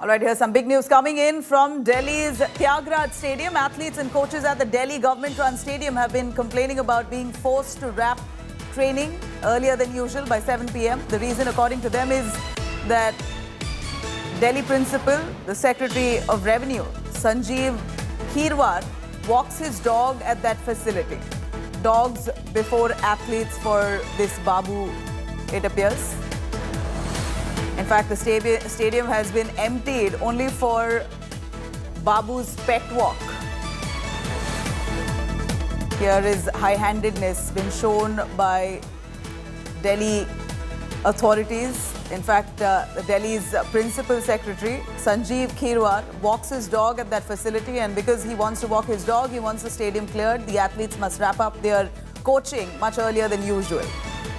All right, here's some big news coming in from Delhi's Thyagraj Stadium. Athletes and coaches at the Delhi government-run stadium have been complaining about being forced to wrap training earlier than usual by 7 p.m. The reason, according to them, is that Delhi principal, the Secretary of Revenue, Sanjeev Khirwar, walks his dog at that facility. Dogs before athletes for this Babu, it appears. In fact, the stadium has been emptied only for Babu's pet walk. Here is high-handedness been shown by Delhi authorities. In fact, Delhi's Principal Secretary, Sanjeev Khirwar, walks his dog at that facility, and because he wants to walk his dog, he wants the stadium cleared. The athletes must wrap up their coaching much earlier than usual.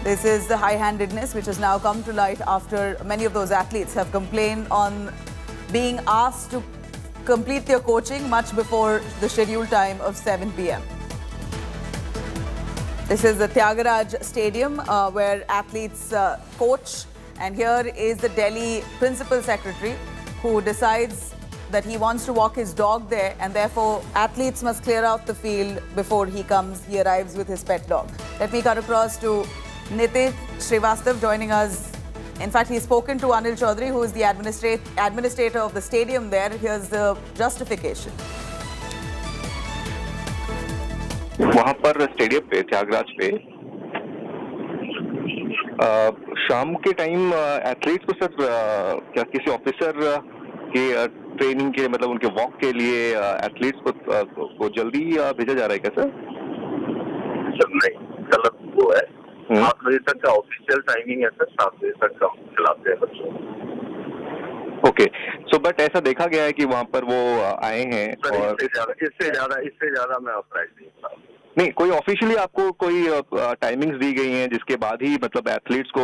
This is the high-handedness which has now come to light after many of those athletes have complained on being asked to complete their coaching much before the scheduled time of 7 p.m. This is the Thyagraj Stadium where athletes coach, and here is the Delhi Principal Secretary who decides that he wants to walk his dog there, and therefore athletes must clear out the field before he arrives with his pet dog. Let me cut across to Nitish Srivastav joining us. In fact, he's spoken to Anil Chaudhary, who is the administrator of the stadium there. Here's the justification. वहाँ पर stadium पे त्यागराज पे शाम के time athletes को sir क्या किसी officer के ट्रेनिंग के मतलब उनके वॉक के लिए एथलीट्स को जल्दी भेजा जा रहा है क्या सर? नहीं, गलत वो है। 7 बजे तक का ऑफिशियल टाइमिंग है सर, 7 बजे तक का खिलाते हैं बच्चों। ओके, सो बट ऐसा देखा गया है कि वहाँ पर वो आए हैं और इससे ज्यादा मैं प्राइस नहीं, कोई ऑफिशियली आपको कोई टाइमिंग्स दी गई हैं जिसके बाद ही मतलब एथलीट्स को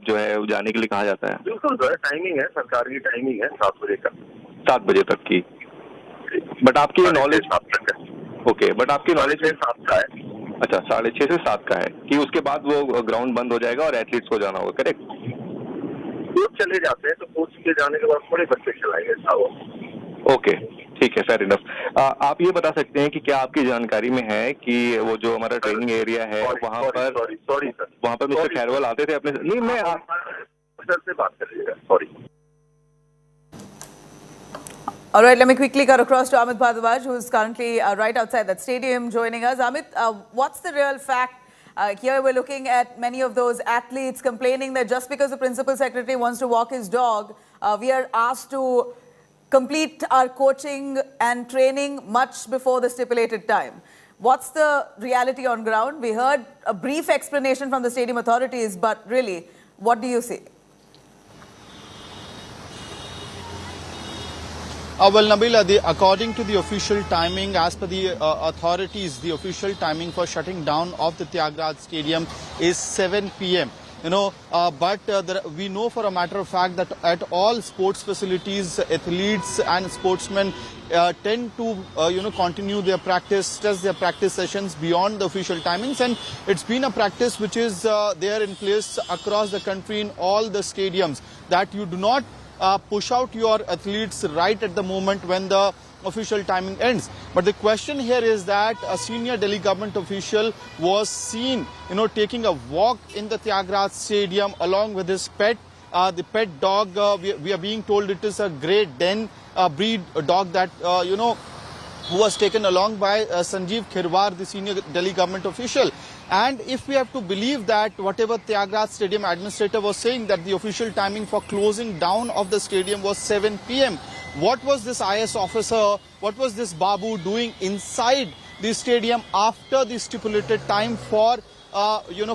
जो है जाने के लिए कहा जाता है? बिल्कुल सर, टाइमिंग है, सरकार की टाइमिंग है 7 बजे का, 7 बजे तक की। बट आपकी नॉलेज ओके, बट आपकी नॉलेज में 7 का है। अच्छा, 6:30 से 7 का है कि उसके बाद वो ग्राउंड बंद हो जाएगा और एथलीट्स को जाना होगा, करेक्ट? कोच चले जाते हैं तो कोच के जाने के बाद थोड़े बच्चे खिलाएंगे साहब। ओके, ठीक है, फेयर इनफ। आप ये बता सकते हैं कि क्या आपकी जानकारी में है कि वो जो हमारा ट्रेनिंग एरिया है वहाँ पर मिस्टर खैरवाल आते थे अपने? नहीं, मैं सर से बात कर लीजिएगा, sorry. All right, let me quickly cut across to Amit Bhardwaj, who is currently right outside that stadium joining us. Amit, what's the real fact? Here we're looking at many of those athletes complaining that just because the Principal Secretary wants to walk his dog, we are asked to complete our coaching and training much before the stipulated time. What's the reality on ground? We heard a brief explanation from the stadium authorities, but really, what do you see? Well, Nabila, according to the official timing, as per the authorities, the official timing for shutting down of the Thyagraj Stadium is 7 p.m. But we know for a matter of fact that at all sports facilities, athletes and sportsmen tend to, continue their practice, stress their practice sessions beyond the official timings. And it's been a practice which is there in place across the country in all the stadiums, that you do not push out your athletes right at the moment when the official timing ends. But the question here is that a senior Delhi government official was seen, taking a walk in the Thyagraj Stadium along with his pet. The pet dog, we are being told it is a Great Den breed dog that, who was taken along by Sanjeev Khirwar, the senior Delhi government official. And if we have to believe that whatever Thyagraj Stadium administrator was saying, that the official timing for closing down of the stadium was 7 p.m. What was this IAS officer, what was this Babu doing inside the stadium after the stipulated time for,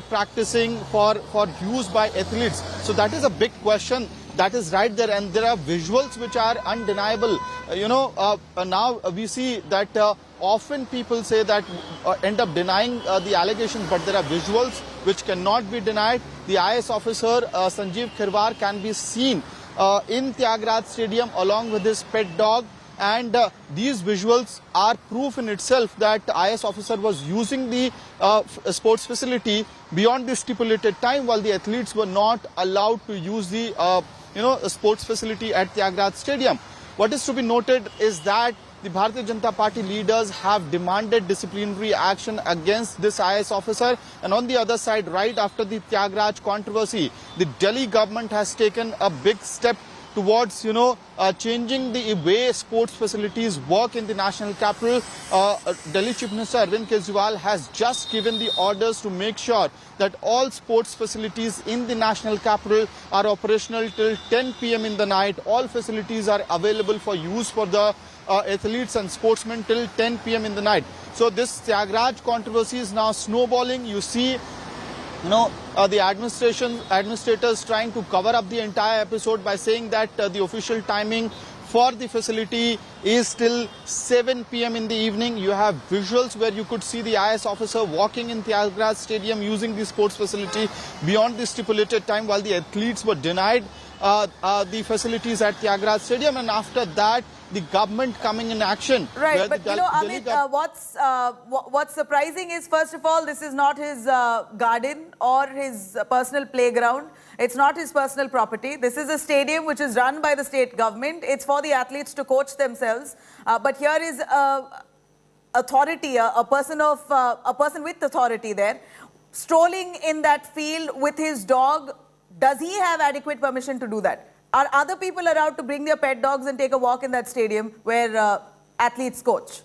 practicing for use by athletes? So that is a big question that is right there, and there are visuals which are undeniable. Now we see that often people say that end up denying the allegations, but there are visuals which cannot be denied. The IAS officer Sanjeev Khirwar can be seen in Thyagraj Stadium along with his pet dog, and these visuals are proof in itself that IAS officer was using the sports facility beyond the stipulated time, while the athletes were not allowed to use the sports facility at Thyagraj Stadium. What is to be noted is that the Bharatiya Janata Party leaders have demanded disciplinary action against this IAS officer. And on the other side, right after the Thyagraj controversy, the Delhi government has taken a big step towards, changing the way sports facilities work in the national capital. Delhi Chief Minister Arvind Kejriwal has just given the orders to make sure that all sports facilities in the national capital are operational till 10 p.m. in the night. All facilities are available for use for the athletes and sportsmen till 10 p.m. in the night. So this Thyagraj controversy is now snowballing. You see, the administrators trying to cover up the entire episode by saying that the official timing for the facility is till 7 p.m. in the evening. You have visuals where you could see the IAS officer walking in Thyagraj Stadium using the sports facility beyond the stipulated time, while the athletes were denied the facilities at Thyagraj Stadium. And after that, the government coming in action. Right, but Amit, what's surprising is, first of all, this is not his garden or his personal playground. It's not his personal property. This is a stadium which is run by the state government. It's for the athletes to coach themselves. But here is authority, a person with authority there, strolling in that field with his dog. Does he have adequate permission to do that? Are other people allowed to bring their pet dogs and take a walk in that stadium where athletes coach?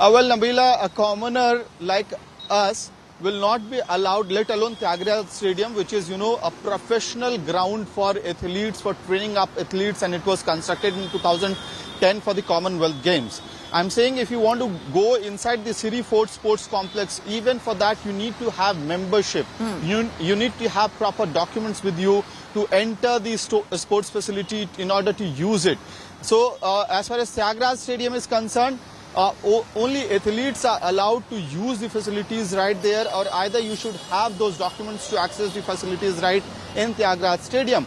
Well, Nabila, a commoner like us will not be allowed, let alone Thyagraj Stadium, which is, a professional ground for athletes, for training up athletes, and it was constructed in 2010 for the Commonwealth Games. I'm saying if you want to go inside the City Fort Sports Complex, even for that you need to have membership. You need to have proper documents with you to enter the sports facility in order to use it. So as far as Thyagraj Stadium is concerned, only athletes are allowed to use the facilities right there, or either you should have those documents to access the facilities right in Thyagraj Stadium.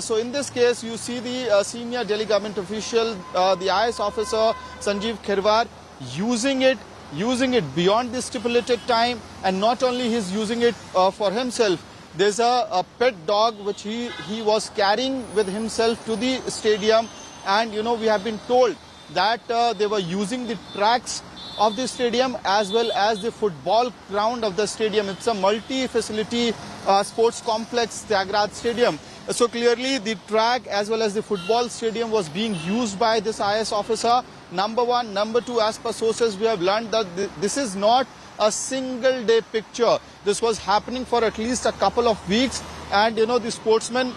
So in this case, you see the senior Delhi government official, the IAS officer Sanjeev Khirwar, using it beyond the stipulated time, and not only he's using it for himself. There's a pet dog which he was carrying with himself to the stadium, and we have been told that they were using the tracks of the stadium as well as the football ground of the stadium. It's a multi-facility sports complex, Thyagraj Stadium. So clearly the track as well as the football stadium was being used by this IAS officer. Number one. Number two, as per sources, we have learned that this is not a single day picture. This was happening for at least a couple of weeks, and the sportsmen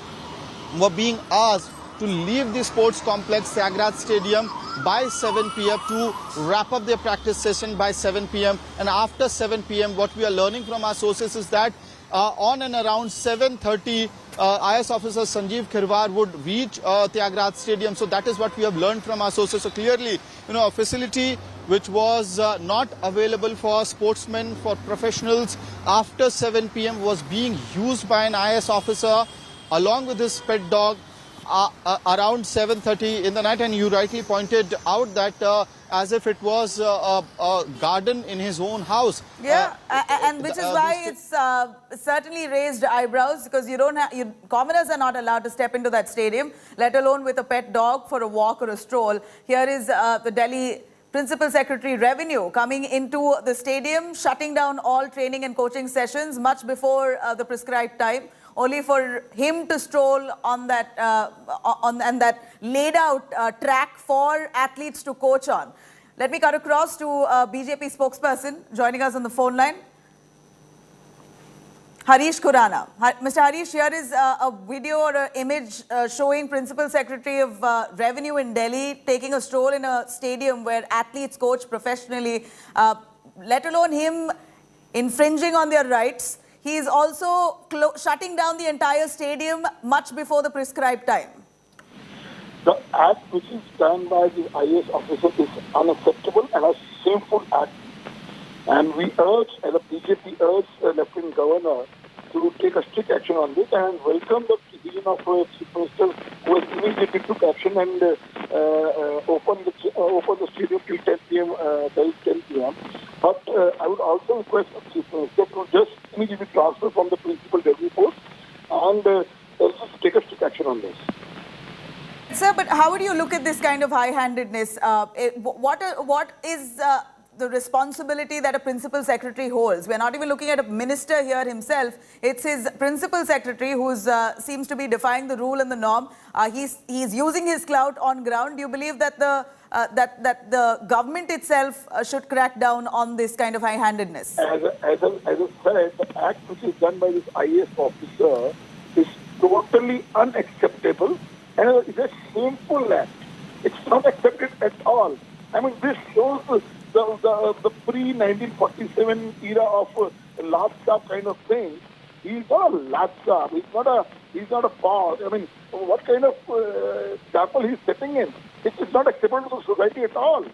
were being asked to leave the sports complex Thyagraj Stadium by 7 p.m. to wrap up their practice session by 7 p.m. And after 7 p.m. what we are learning from our sources is that on and around 7:30 IAS officer Sanjeev Khirwar would reach Thyagraj Stadium. So that is what we have learned from our sources. So clearly, a facility which was not available for sportsmen, for professionals after 7 p.m. was being used by an IAS officer along with his pet dog around 7:30 in the night. And you rightly pointed out that as if it was a garden in his own house. Yeah, and which is why it's certainly raised eyebrows, because commoners are not allowed to step into that stadium, let alone with a pet dog for a walk or a stroll. Here is the Delhi Principal Secretary Revenue coming into the stadium, shutting down all training and coaching sessions much before the prescribed time, only for him to stroll on that that laid out track for athletes to coach on. Let me cut across to BJP spokesperson joining us on the phone line, Harish Khurana. Mr. Harish, here is a video or an image showing Principal Secretary of Revenue in Delhi taking a stroll in a stadium where athletes coach professionally, let alone him infringing on their rights. He is also shutting down the entire stadium much before the prescribed time. The act which is done by the IAS officer is unacceptable and a shameful act. And we urge, as a BJP urge Lieutenant Governor to take a strict action on this, and welcome the decision of Chief Minister, who has immediately took action and open the stadium till 10 p.m. till 10 p.m. But I would also request the Chief Minister to just immediately transfer from the principal revenue post and LG to take a strict action on this. Sir, but how would you look at this kind of high-handedness? What is the responsibility that a principal secretary holds? We're not even looking at a minister here himself. It's his principal secretary who seems to be defying the rule and the norm. He's using his clout on ground. Do you believe that the government itself should crack down on this kind of high-handedness? As I said, the act which is done by this IAS officer is totally unacceptable. And it's a shameful act. It's not accepted at all. I mean, this shows the pre-1947 era of Latsa kind of thing. He's not a Latsa. He's not a boss. I mean, what kind of example he's setting in? It's not acceptable to the society at all.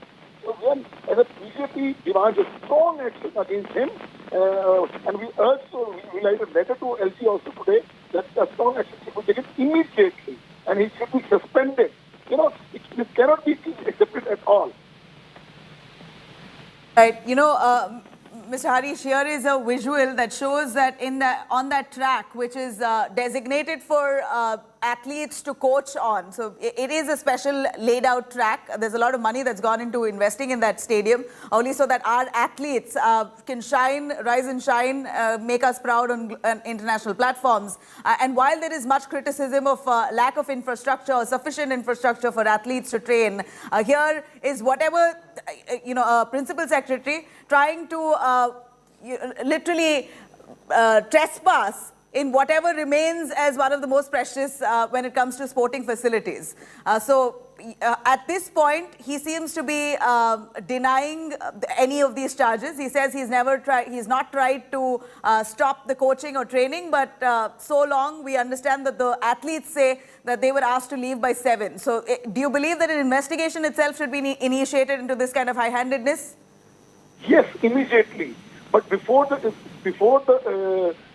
So then, as a BJP demands a strong action against him, and we urge, we write a letter to LG also today that a strong action should be taken immediately. And he should be suspended. You know, it cannot be accepted at all. Right. You know, Mr. Harish, here is a visual that shows that on that track, which is designated for athletes to coach on. So it is a special laid out track. There's a lot of money that's gone into investing in that stadium, only so that our athletes can shine, rise and shine, make us proud on international platforms. And while there is much criticism of lack of infrastructure or sufficient infrastructure for athletes to train, here is whatever, you know, a principal secretary trying to literally trespass in whatever remains as one of the most precious when it comes to sporting facilities. So at this point, he seems to be denying any of these charges. He says he's not tried to stop the coaching or training, but so long we understand that the athletes say that they were asked to leave by 7. So do you believe that an investigation itself should be initiated into this kind of high-handedness? Yes, immediately. But before the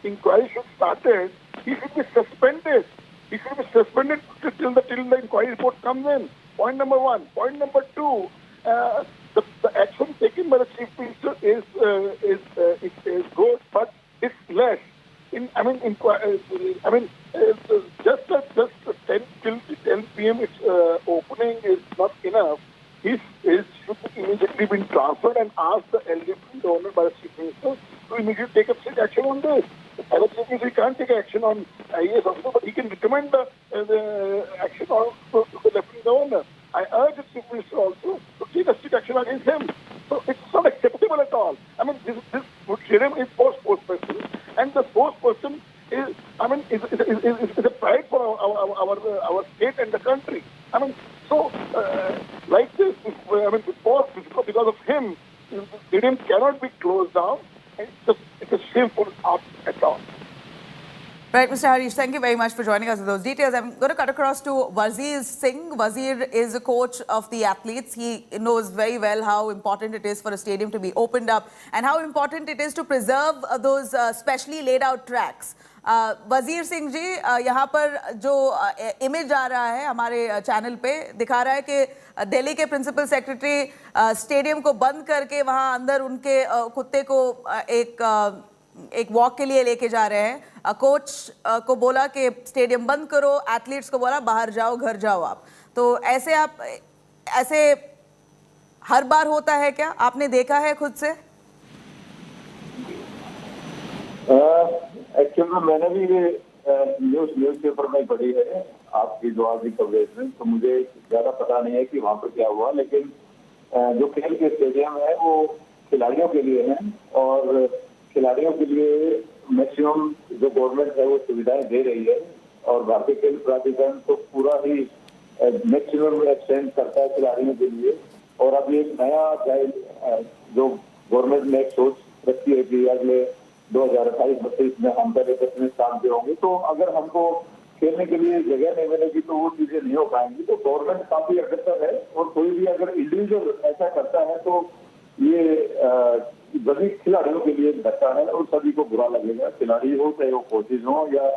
inquiry should started, he should be suspended. He should be suspended till the inquiry report comes in. Point number one. Point number two, the action taken by the chief minister is good, but it's less. Just 10 till 10 p.m. Opening is not enough. He should be immediately been transferred and asked the LGP owner by the chief minister to immediately take up strict action on this. As a chief minister, he can't take action on IAS officer, but he can recommend the action on to the Lieutenant Governor. I urge the chief minister also to take a strict action against him. So it's not acceptable at all. I mean, this stadium is for spokesperson, and the spokesperson is a pride for our state and the country. I mean, so like this, because of him, the stadium cannot be closed down. It's a shameful act at all. Right, Mr. Harish, thank you very much for joining us with those details. I'm going to cut across to Wazir Singh. Wazir is a coach of the athletes. He knows very well how important it is for a stadium to be opened up and how important it is to preserve those specially laid out tracks. वजीर सिंह जी, यहाँ पर जो image आ रहा है हमारे channel पे दिखा रहा है कि दिल्ली के प्रिंसिपल सेक्रेटरी स्टेडियम को बंद करके वहाँ अंदर उनके कुत्ते को एक वॉक के लिए लेके जा रहे हैं. कोच को बोला कि स्टेडियम बंद करो, एथलीट्स को बोला बाहर जाओ, घर जाओ आप. तो ऐसे हर बार होता है क्या? आपने देखा है खुद से? एक्चुअली मैंने भी न्यूज पेपर में पढ़ी है आपकी जो आज की कवरेज में, तो मुझे ज्यादा पता नहीं है कि वहाँ पर क्या हुआ, लेकिन जो खेल के स्टेडियम है वो खिलाड़ियों के लिए है और खिलाड़ियों के लिए मैक्सिमम जो गवर्नमेंट है वो सुविधाएं दे रही है और भारतीय खेल प्राधिकरण तो पूरा ही मैक्सिमम एक्सटेंड करता है खिलाड़ियों के लिए. और अभी एक नया जो गवर्नमेंट ने एक सोच रखी है कि अगले 2028-32 में हम पहले 10 स्थान पे होंगे, तो अगर हमको खेलने के लिए जगह नहीं मिलेगी तो वो चीजें नहीं हो पाएंगी. तो गवर्नमेंट काफी अग्रसर है और कोई भी अगर इंडिविजुअल ऐसा करता है तो ये सभी खिलाड़ियों के लिए धक्का है और सभी को बुरा लगेगा, खिलाड़ी हो चाहे वो कोचेज हो या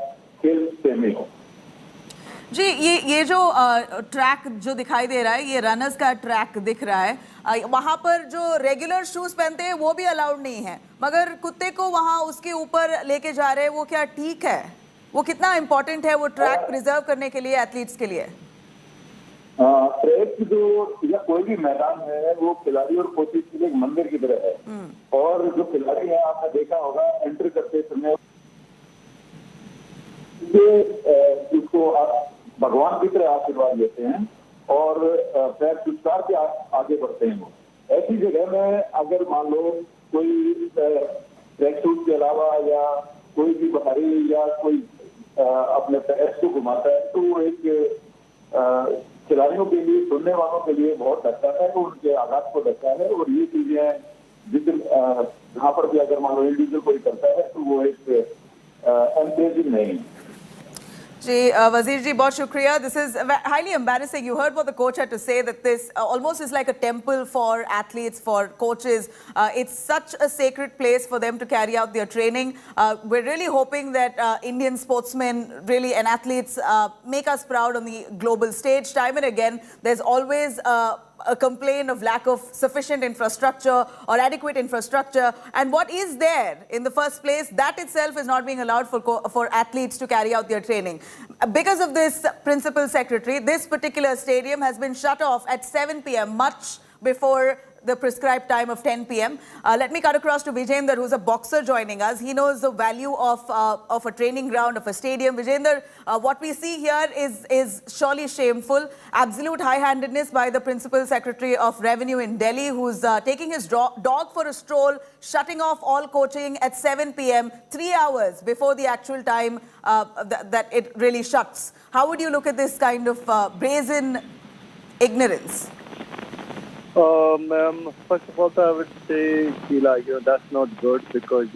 खेल प्रेमी हो. जी, ये जो ट्रैक जो दिखाई दे रहा है, ये रनर्स का ट्रैक दिख रहा है. वहाँ पर जो रेगुलर शूज पहनते हैं वो भी अलाउड नहीं है, मगर कुत्ते को वहाँ उसके ऊपर लेके जा रहे हैं, वो क्या ठीक है? वो कितना इम्पोर्टेंट है वो ट्रैक प्रिजर्व करने के लिए एथलीट्स के लिए? ट्रैक जो या कोई भी मैदान है वो खिलाड़ी और कोचिज के लिए एक मंदिर की तरह है। और जो खिलाड़ी है आपने देखा होगा एंट्री करते समय उसको भगवान की तरह आशीर्वाद देते हैं और पैर पुरस्कार के आगे बढ़ते हैं। वो ऐसी जगह में अगर मान लो कोई ट्रैक सूट के अलावा या कोई भी बाहरी या कोई अपने पैर को घुमाता है तो वो एक खिलाड़ियों के लिए, सुनने वालों के लिए बहुत अच्छा है, तो उनके आघात को ढकता है। और ये चीजें जिस जहाँ पर भी अगर मान लो इंडिविजुअल कोई करता है तो वो एक एनकरेजिंग नहीं है। Ji, Wazir ji, बहुत शुक्रिया. This is highly embarrassing. You heard what the coach had to say, that this almost is like a temple for athletes, for coaches. It's such a sacred place for them to carry out their training. We're really hoping that Indian sportsmen really and athletes make us proud on the global stage. Time and again, there's always a complaint of lack of sufficient infrastructure or adequate infrastructure, and what is there in the first place, that itself is not being allowed for athletes to carry out their training. Because of this, Principal Secretary, this particular stadium has been shut off at 7 p.m, much before the prescribed time of 10 p.m. Let me cut across to Vijender, who's a boxer joining us. He knows the value of a training ground, of a stadium. Vijender, what we see here is surely shameful. Absolute high-handedness by the Principal Secretary of Revenue in Delhi, who's taking his dog for a stroll, shutting off all coaching at 7 p.m, 3 hours before the actual time that it really shuts. How would you look at this kind of brazen ignorance? First of all, I would say, that's not good, because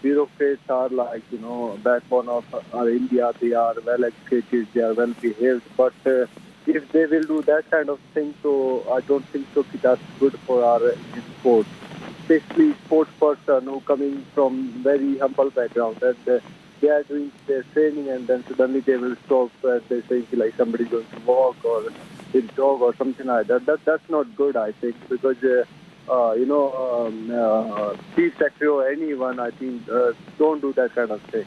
bureaucrats are backbone of our India. They are well educated, they are well behaved. But if they will do that kind of thing, so I don't think so that's good for our Indian sports. Especially sports person who coming from very humble background, and they are doing their training, and then suddenly they will stop and they say somebody is going to walk or his dog or something like that. That's not good, I think, because chief secretary or anyone, I think, don't do that kind of thing.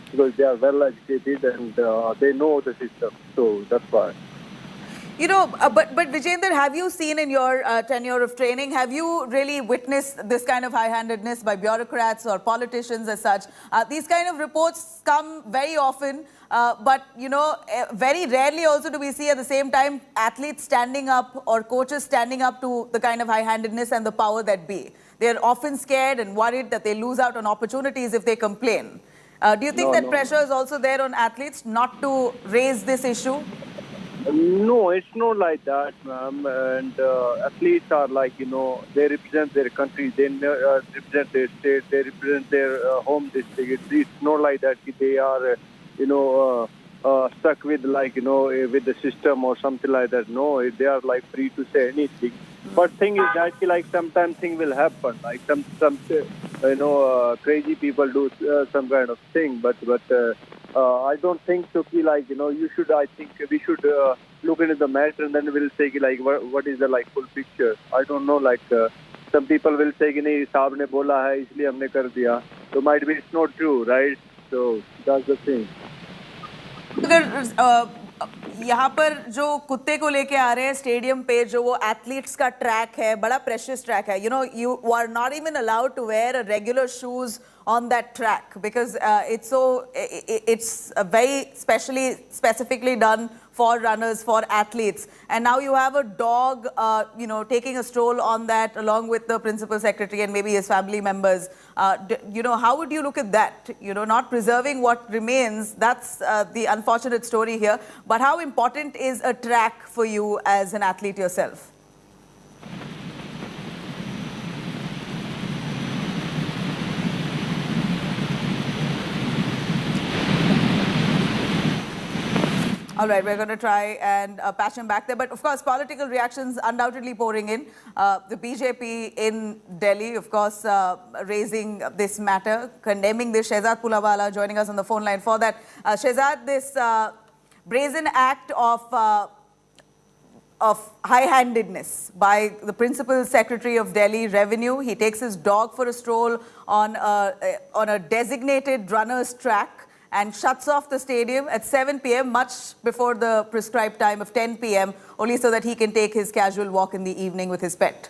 Because they are well educated and they know the system. So that's why. But Vijender, have you seen in your tenure of training, have you really witnessed this kind of high-handedness by bureaucrats or politicians as such? These kind of reports come very often, but, very rarely also do we see at the same time athletes standing up or coaches standing up to the kind of high-handedness and the power that be. They're often scared and worried that they lose out on opportunities if they complain. Do you think that pressure is also there on athletes not to raise this issue? No, it's not like that, ma'am. And athletes are they represent their country, they represent their state, they represent their home district. It's not like that they are, stuck with with the system or something like that. No, they are free to say anything. But thing is that sometimes thing will happen. Some crazy people do some kind of thing. But I don't think so. You should. I think we should look into the matter and then we'll say what is the full picture. I don't know. Some people will say कि नहीं साहब ने बोला है इसलिए हमने कर दिया. So might be it's not true, right? So that's the thing. अगर यहाँ पर जो कुत्ते को लेके आ रहे हैं स्टेडियम पे, जो वो एथलीट्स का ट्रैक है, बड़ा प्रेशियस ट्रैक है. You are not even allowed to wear a regular shoes on that track because it's very specifically done for runners, for athletes. And now you have a dog, taking a stroll on that along with the Principal Secretary and maybe his family members. How would you look at that? Not preserving what remains, that's the unfortunate story here. But how important is a track for you as an athlete yourself? All right, we're going to try and patch him back there. But of course, political reactions undoubtedly pouring in. The BJP in Delhi, of course, raising this matter, condemning this. Shehzad Pulawala joining us on the phone line for that. Shehzad, this brazen act of high-handedness by the Principal Secretary of Delhi Revenue. He takes his dog for a stroll on a designated runner's track. and shuts off the stadium at 7 p.m., much before the prescribed time of 10 p.m., only so that he can take his casual walk in the evening with his pet.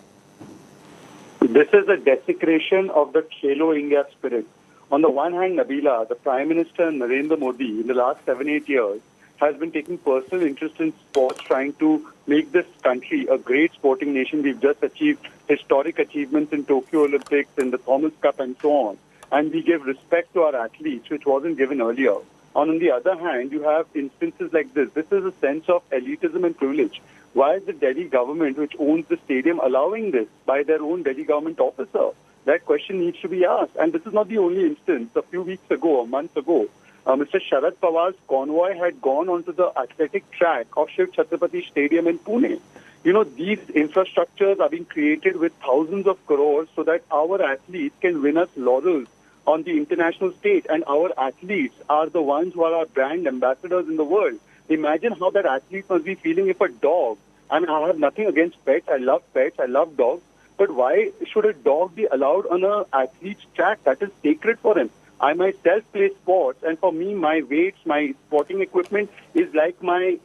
This is a desecration of the Khelo India spirit. On the one hand, Nabila, the Prime Minister Narendra Modi, in the last 7-8 years, has been taking personal interest in sports, trying to make this country a great sporting nation. We've just achieved historic achievements in Tokyo Olympics, in the Thomas Cup and so on. And we give respect to our athletes, which wasn't given earlier. And on the other hand, you have instances like this. This is a sense of elitism and privilege. Why is the Delhi government, which owns the stadium, allowing this by their own Delhi government officer? That question needs to be asked. And this is not the only instance. A few weeks ago, a month ago, Mr. Sharad Pawar's convoy had gone onto the athletic track of Shiv Chhatrapati Stadium in Pune. You know, these infrastructures are being created with thousands of crores so that our athletes can win us laurels on the international stage. And our athletes are the ones who are our brand ambassadors in the world. Imagine how that athlete must be feeling if a dog, I mean, I have nothing against pets, I love dogs, but why should a dog be allowed on an athlete's track? That is sacred for him. I myself play sports, and for me, my weights, my sporting equipment is like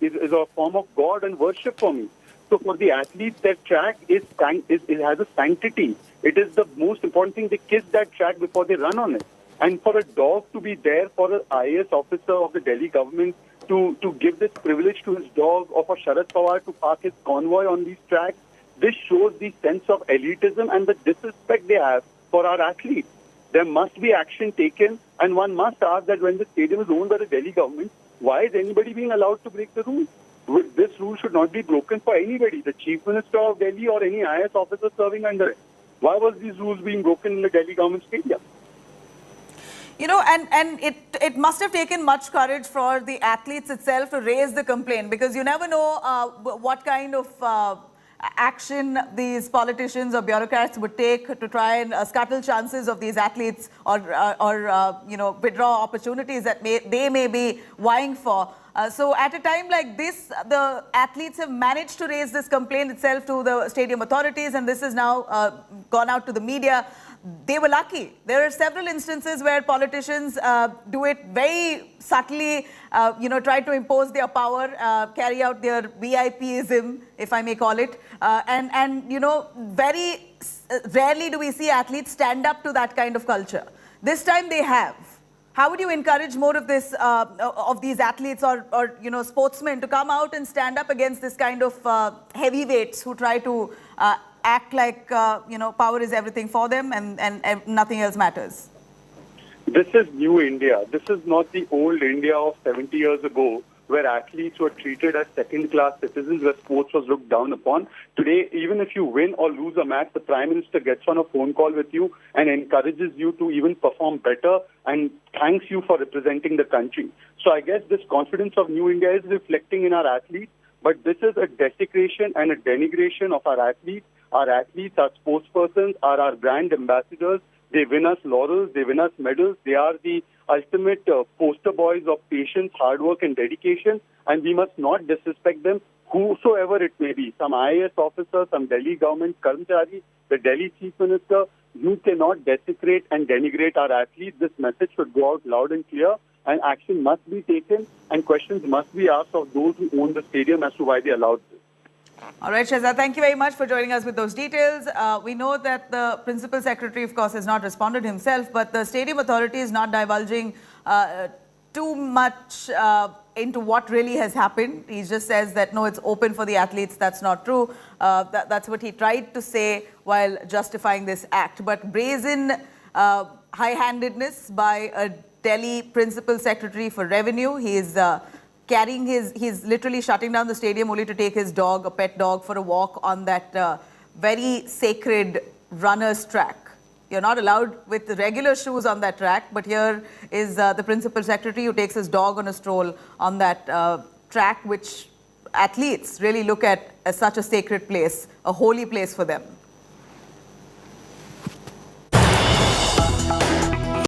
is a form of God and worship for me. So for the athletes, that track it has a sanctity. It is the most important thing. They kiss that track before they run on it. And for a dog to be there, for an IAS officer of the Delhi government to give this privilege to his dog, or for Sharad Pawar to park his convoy on these tracks, this shows the sense of elitism and the disrespect they have for our athletes. There must be action taken, and one must ask that when the stadium is owned by the Delhi government, why is anybody being allowed to break the rules? This rule should not be broken for anybody, the Chief Minister of Delhi or any IAS officer serving under it. Why was these rules being broken in the Delhi government stadium? You know, and it must have taken much courage for the athletes itself to raise the complaint, because you never know what kind of action these politicians or bureaucrats would take to try and scuttle chances of these athletes or you know, withdraw opportunities that they may be vying for. So at a time like this, the athletes have managed to raise this complaint itself to the stadium authorities, and this has now gone out to the media. They were lucky. There are several instances where politicians do it very subtly, you know, try to impose their power, carry out their VIPism, if I may call it. And you know, very rarely do we see athletes stand up to that kind of culture. This time they have. How would you encourage more of this, of these athletes or you know, sportsmen to come out and stand up against this kind of heavyweights who try to act like, you know, power is everything for them and nothing else matters? This is new India. This is not the old India of 70 years ago, where athletes were treated as second-class citizens, where sports was looked down upon. Today, even if you win or lose a match, the Prime Minister gets on a phone call with you and encourages you to even perform better and thanks you for representing the country. So I guess this confidence of new India is reflecting in our athletes, but this is a desecration and a denigration of our athletes. Our athletes, our sportspersons, are our brand ambassadors. They win us laurels, they win us medals. They are the ultimate poster boys of patience, hard work and dedication, and we must not disrespect them, whosoever it may be. Some IAS officer, some Delhi government karmachari, the Delhi Chief Minister. You cannot desecrate and denigrate our athletes. This message should go out loud and clear, and action must be taken, and questions must be asked of those who own the stadium as to why they allowed this. All right, Shehzad, thank you very much for joining us with those details. We know that the Principal Secretary, of course, has not responded himself, but the Stadium Authority is not divulging too much into what really has happened. He just says that, no, it's open for the athletes. That's not true. That's what he tried to say while justifying this act. But brazen high-handedness by a Delhi Principal Secretary for Revenue. He is he's literally shutting down the stadium only to take his dog, a pet dog, for a walk on that very sacred runner's track. You're not allowed with the regular shoes on that track, but here is the Principal Secretary who takes his dog on a stroll on that track, which athletes really look at as such a sacred place, a holy place for them.